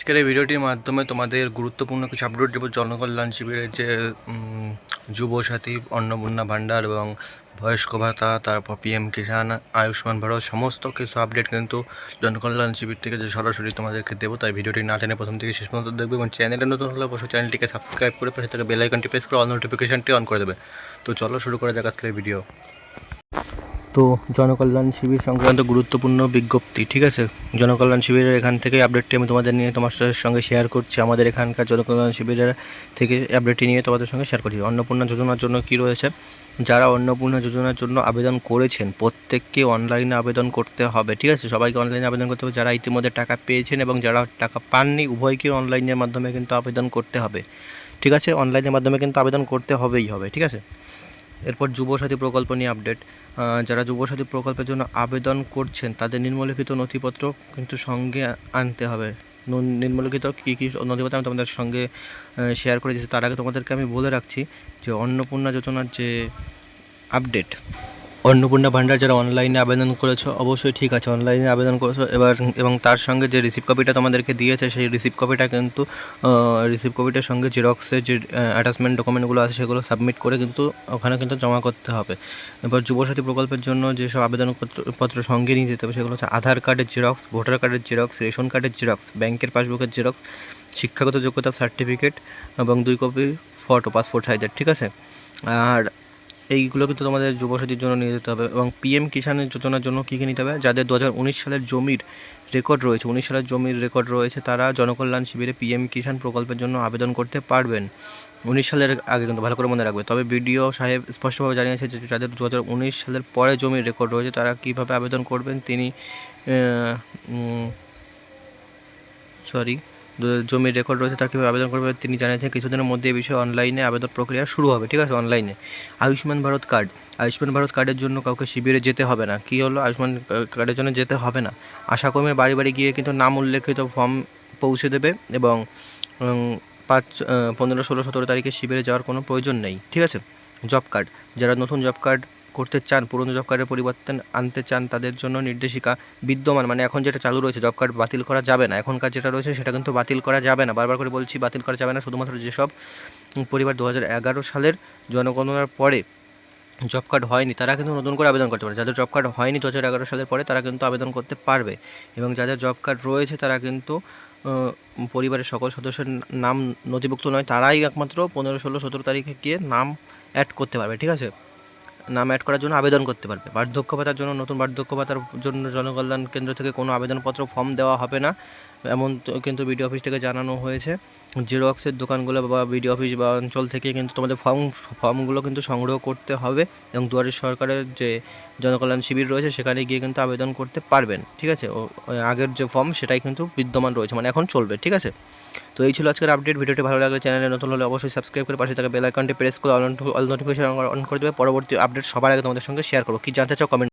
আজকের এই ভিডিওটির মাধ্যমে তোমাদের গুরুত্বপূর্ণ কিছু আপডেট দেবো। জনকল্যাণ শিবিরের যে যুবসাথী, অন্নপূর্ণা ভাণ্ডার এবং বয়স্ক ভাতা, তারপর পিএম কিষাণ, আয়ুষ্মান ভারত সমস্ত কিছু আপডেট কিন্তু জনকল্যাণ শিবির থেকে যে সরাসরি তোমাদেরকে দেবো। তাই ভিডিওটি না টেনে প্রথম থেকে শেষ পর্যন্ত দেখবে এবং চ্যানেলে নতুন হলে অবশ্যই চ্যানেলটিকে সাবস্ক্রাইব করে পাশে থেকে বেল আইকনটি প্রেস করে অল নোটিফিকেশনটি অন করে দেবে। তো চলো শুরু করা যাক আজকের ভিডিও। তো জনকল্যাণ শিবির সংক্রান্ত গুরুত্বপূর্ণ বিজ্ঞপ্তি, ঠিক আছে। জনকল্যাণ শিবিরের এখান থেকে আপডেটটি আমি তোমাদের নিয়ে তোমাদের সঙ্গে শেয়ার করছি। আমাদের এখানকার জনকল্যাণ শিবিরের থেকে আপডেটটি নিয়ে তোমাদের সঙ্গে শেয়ার করছি। অন্নপূর্ণা যোজনার জন্য কি রয়েছে, যারা অন্নপূর্ণা যোজনার জন্য আবেদন করেছেন প্রত্যেককে অনলাইনে আবেদন করতে হবে, ঠিক আছে। সবাইকে অনলাইনে আবেদন করতে হবে। যারা ইতিমধ্যে টাকা পেয়েছেন এবং যারা টাকা পাননি উভয়কে অনলাইনের মাধ্যমে কিন্তু আবেদন করতে হবে, ঠিক আছে। অনলাইনের মাধ্যমে কিন্তু আবেদন করতে হবেই হবে, ঠিক আছে। এরপর যুবসাথী প্রকল্প নিয়ে আপডেট। যারা যুবসাথী প্রকল্পের জন্য আবেদন করছেন তাদের নিম্নলিখিত নথিপত্র কিন্তু সঙ্গে আনতে হবে। নিম্নলিখিত কী কী নথিপত্র আমি তোমাদের সঙ্গে শেয়ার করে দিচ্ছি। তার আগে তোমাদেরকে আমি বলে রাখছি যে অন্নপূর্ণা যোজনার যে আপডেট, অন্নপূর্ণা ভাণ্ডার যারা অনলাইনে আবেদন করেছো অবশ্যই ঠিক আছে, অনলাইনে আবেদন করেছো এবার, এবং তার সঙ্গে যে রিসিভ কপিটা তোমাদেরকে দিয়েছে সেই রিসিভ কপিটা কিন্তু রিসিভ কপিটার সঙ্গে জেরক্সের যে অ্যাটাচমেন্ট ডকুমেন্টগুলো আছে সেগুলো সাবমিট করে কিন্তু ওখানে কিন্তু জমা করতে হবে। এবার যুবসাথী প্রকল্পের জন্য যেসব আবেদনপত্র সঙ্গে নিয়ে যেতে হবে সেগুলো হচ্ছে আধার কার্ডের জেরক্স, ভোটার কার্ডের জেরক্স, রেশন কার্ডের জেরক্স, ব্যাংকের পাসবুকের জেরক্স, শিক্ষাগত যোগ্যতা সার্টিফিকেট এবং 2 কপি ফটো পাসপোর্ট সাইজের, ঠিক আছে। আর এইগুলো কিন্তু তোমাদের যুবসাথীর জন্য নিয়ে যেতে হবে। এবং পিএম কিষাণের যোজনার জন্য কী কী নিতে হবে, যাদের 2019 সালের জমির রেকর্ড রয়েছে, 19 সালের জমির রেকর্ড রয়েছে তারা জনকল্যাণ শিবিরে পিএম কিষাণ প্রকল্পের জন্য আবেদন করতে পারবেন। 19 সালের আগে কিন্তু ভালো করে মনে রাখবে। তবে বিডিও সাহেব স্পষ্টভাবে জানিয়েছে যে যাদের 2019 সালের পরে জমির রেকর্ড রয়েছে তারা কীভাবে আবেদন করবেন তিনি জমির রেকর্ড রয়েছে তার কীভাবে আবেদন করবে তিনি জানিয়েছেন। কিছুদিনের মধ্যে এই বিষয়ে অনলাইনে আবেদন প্রক্রিয়া শুরু হবে, ঠিক আছে, অনলাইনে। আয়ুষ্মান ভারত কার্ড, আয়ুষ্মান ভারত কার্ডের জন্য কাউকে শিবিরে যেতে হবে না। কী হলো, আয়ুষ্মান কার্ডের জন্য যেতে হবে না, আশাকর্মীর বাড়ি বাড়ি গিয়ে কিন্তু নাম উল্লেখিত ফর্ম পৌঁছে দেবে এবং 5, 15, 16, 17 তারিখে শিবিরে যাওয়ার কোনো প্রয়োজন নেই, ঠিক আছে। জব কার্ড, যারা নতুন জব কার্ড করতে চান, পুরনো জব কার্ডের পরিবর্তন আনতে চান তাদের জন্য নির্দেশিকা বিদ্যমান, মানে এখন যেটা চালু রয়েছে জব কার্ড বাতিল করা যাবে না। এখনকার যেটা রয়েছে সেটা কিন্তু বাতিল করা যাবে না, বারবার করে বলছি বাতিল করা যাবে না। শুধুমাত্র যেসব পরিবার 2011 সালের জনগণনার পরে জব কার্ড হয়নি তারা কিন্তু নতুন করে আবেদন করতে পারে। যাদের জব কার্ড হয়নি 2011 সালের পরে তারা কিন্তু আবেদন করতে পারবে। এবং যাদের জব কার্ড রয়েছে তারা কিন্তু পরিবারের সকল সদস্যের নাম নথিভুক্ত নয় তারাই একমাত্র 15, 16, 17 তারিখে গিয়ে নাম অ্যাড করতে পারবে, ঠিক আছে। নাম অ্যাড করার জন্য আবেদন করতে পারবে। বার্ধক্য ভাতার জন্য, নতুন বার্ধক্য ভাতার জন্য জনকল্যাণ কেন্দ্র থেকে কোনো আবেদনপত্র ফর্ম দেওয়া হবে না, এমন কিন্তু বিডিও অফিস থেকে জানানো হয়েছে। জেরক্সের দোকানগুলো বা বিডিও অফিস বা অঞ্চল থেকে কিন্তু তোমাদের ফর্মগুলো কিন্তু সংগ্রহ করতে হবে এবং দুয়ারে সরকারের যে জনকল্যাণ শিবির রয়েছে সেখানে গিয়ে কিন্তু আবেদন করতে পারবেন, ঠিক আছে। আগের যে ফর্ম সেটাই কিন্তু বিদ্যমান রয়েছে, মানে এখন চলবে, ঠিক আছে। তো এই ছিল আজকের আপডেট। ভিডিওটি ভালো লাগলে চ্যানেলে নতুন হলে অবশ্যই সাবস্ক্রাইব করে পাশে থাকা বেল আইকনটি প্রেস করে অল নোটিফিকেশন অন করে দেবে। পরবর্তী আপডেট সবার আগে তোমাদের সঙ্গে শেয়ার করবো। কি জানতে চাও কমেন্ট